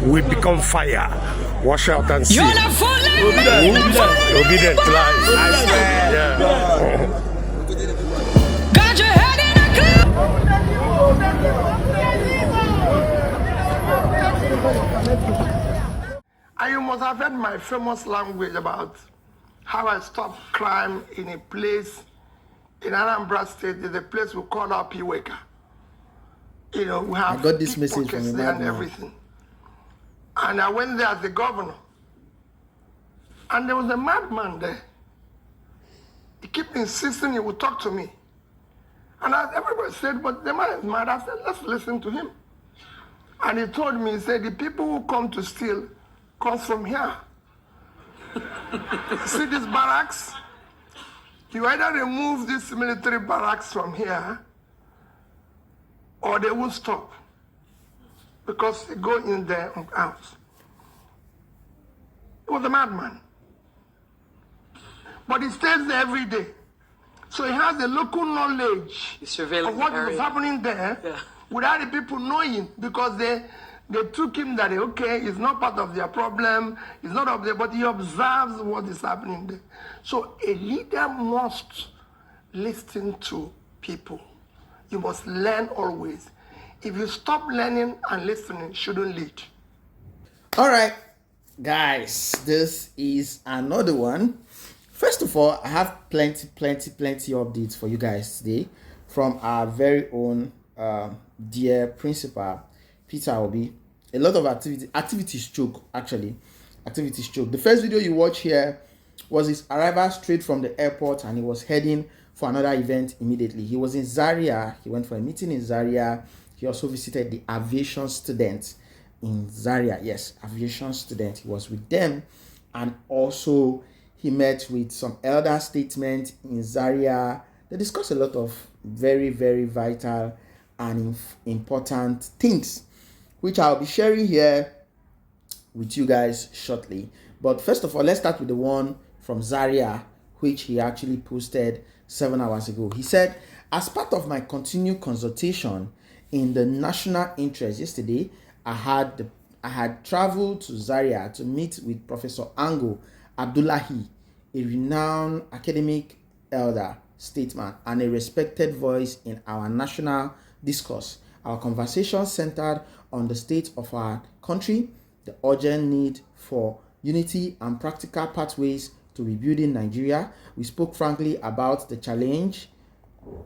we become fire. Wash out and see. You're not fooling me. Obedient life. I swear. Yeah. Got your head in a cloud. And you must have heard my famous language about how I stopped crime in a place in Anambra State. There's a place we call Apiweka. You know, we have I got this message from a there and madman. everything. And I went there as the governor. And there was a madman there. He kept insisting he would talk to me. And everybody said, but the man is mad. I said, let's listen to him. And he told me, he said, the people who come to steal comes from here. See this barracks? You either remove this military barracks from here, or they will stop. Because they go in there and out. He was a madman. But he stays there every day. So he has the local knowledge of what was happening there without the people knowing, because they took him that, okay, it's not part of their problem, it's not of their, but he observes what is happening there. So a leader must listen to people. You must learn always. If you stop learning and listening, you shouldn't lead. All right, guys, this is another one. First of all, I have plenty updates for you guys today from our very own dear principal, Peter Obi. A lot of activity stroke. The first video you watch here was his arrival straight from the airport, and he was heading for another event immediately. He was in Zaria. He went for a meeting in Zaria. He also visited the aviation students in Zaria. Yes, aviation students. He was with them, and also he met with some elder statesmen in Zaria. They discussed a lot of very, very vital and important things, which I'll be sharing here with you guys shortly. But first of all, let's start with the one from Zaria, which he actually posted 7 hours ago. He said, as part of my continued consultation in the national interest yesterday, I had traveled to Zaria to meet with Professor Ango Abdullahi, a renowned academic elder, statesman, and a respected voice in our national discourse. Our conversation centered on the state of our country, the urgent need for unity and practical pathways to rebuilding Nigeria. We spoke frankly about the challenge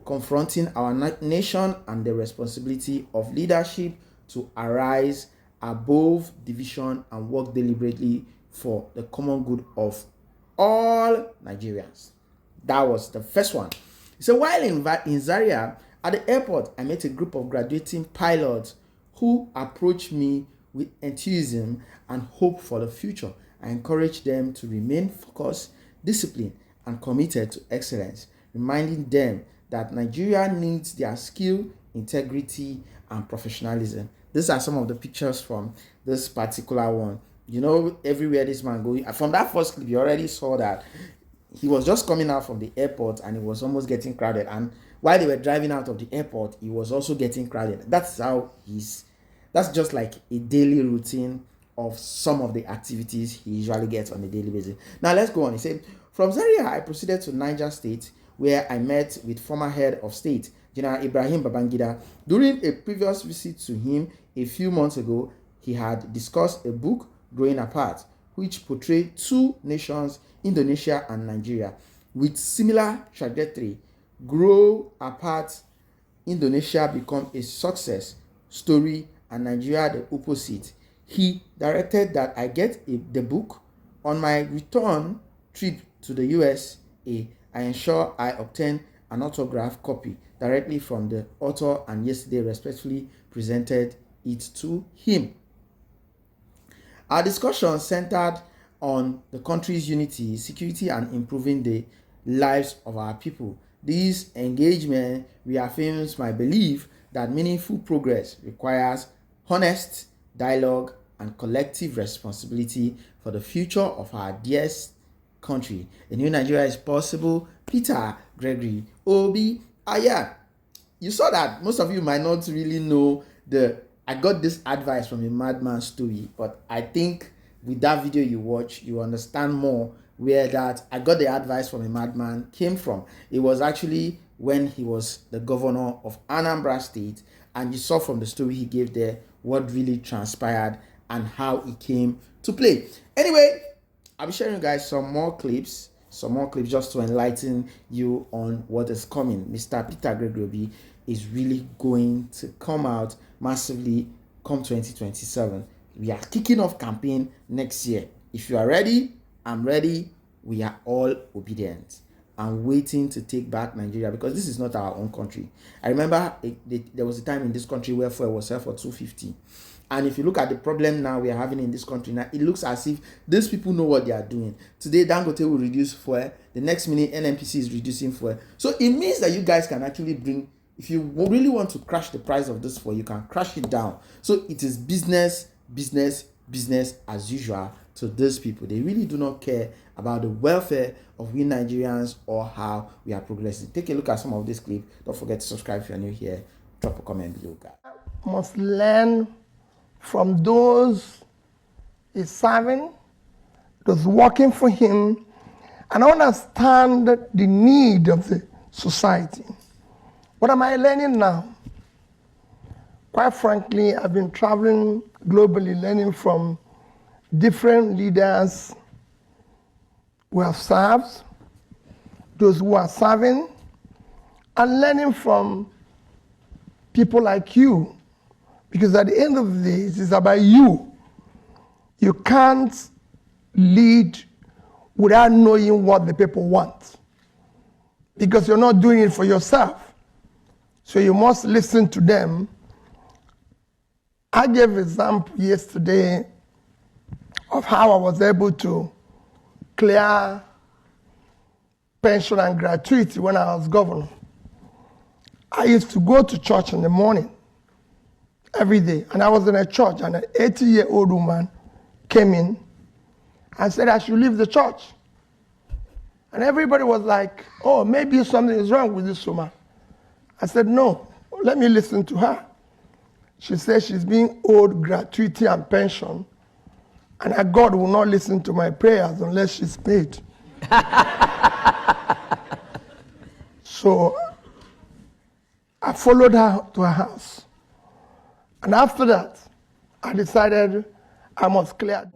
confronting our nation and the responsibility of leadership to arise above division and work deliberately for the common good of all Nigerians. That was the first one. So while in Zaria, at the airport, I met a group of graduating pilots who approached me with enthusiasm and hope for the future. I encouraged them to remain focused, disciplined, and committed to excellence, reminding them that Nigeria needs their skill, integrity, and professionalism. These are some of the pictures from this particular one. You know, everywhere this man going. From that first clip, you already saw that he was just coming out from the airport and it was almost getting crowded. And while they were driving out of the airport, he was also getting crowded. That's just like a daily routine of some of the activities he usually gets on a daily basis. Now let's go on. He said, from Zaria, I proceeded to Niger State, where I met with former head of state, General Ibrahim Babangida. During a previous visit to him a few months ago, he had discussed a book, Growing Apart, which portrayed two nations, Indonesia and Nigeria, with similar trajectory. Grow Apart, Indonesia become a success story and Nigeria the opposite. He directed that I get the book. On my return trip to the USA, I ensure I obtain an autographed copy directly from the author and yesterday respectfully presented it to him. Our discussion centered on the country's unity, security, and improving the lives of our people. This engagement reaffirms my belief that meaningful progress requires honest dialogue and collective responsibility for the future of our dearest country. A new Nigeria is possible. Peter Gregory Obi. You saw that most of you might not really know the I got this advice from a madman story, but I think with that video you watch, you understand more where that I got the advice from a madman came from. It was actually when he was the governor of Anambra State, and you saw from the story he gave there what really transpired and how it came to play. Anyway, I'll be sharing you guys some more clips just to enlighten you on what is coming. Mr. Peter Gregory is really going to come out massively come 2027. We are kicking off campaign next year. If you are ready, I'm ready. We are all obedient. I'm waiting to take back Nigeria because this is not our own country. I remember there was a time in this country where fuel was set for 250. And if you look at the problem now we are having in this country now, it looks as if these people know what they are doing. Today, Dangote will reduce fuel. The next minute, NNPC is reducing fuel. So it means that you guys can actually bring, if you really want to crash the price of this fuel, you can crash it down. So it is business as usual to these people. They really do not care about the welfare of we Nigerians or how we are progressing. Take a look at some of this clip. Don't forget to subscribe if you're new here. Drop a comment below, guys. Must learn from those he's serving, those working for him, and understand the need of the society. What am I learning now? Quite frankly, I've been traveling globally, learning from different leaders who have served, those who are serving, and learning from people like you. Because at the end of the day, it is about you. You can't lead without knowing what the people want. Because you're not doing it for yourself. So you must listen to them. I gave an example yesterday of how I was able to clear pension and gratuity when I was governor. I used to go to church in the morning every day, and I was in a church, and an 80-year-old woman came in and said I should leave the church. And everybody was like, oh, maybe something is wrong with this woman. I said, no, let me listen to her. She said she's being owed gratuity and pension, and that God will not listen to my prayers unless she's paid. So I followed her to her house. And after that, I decided I must clear.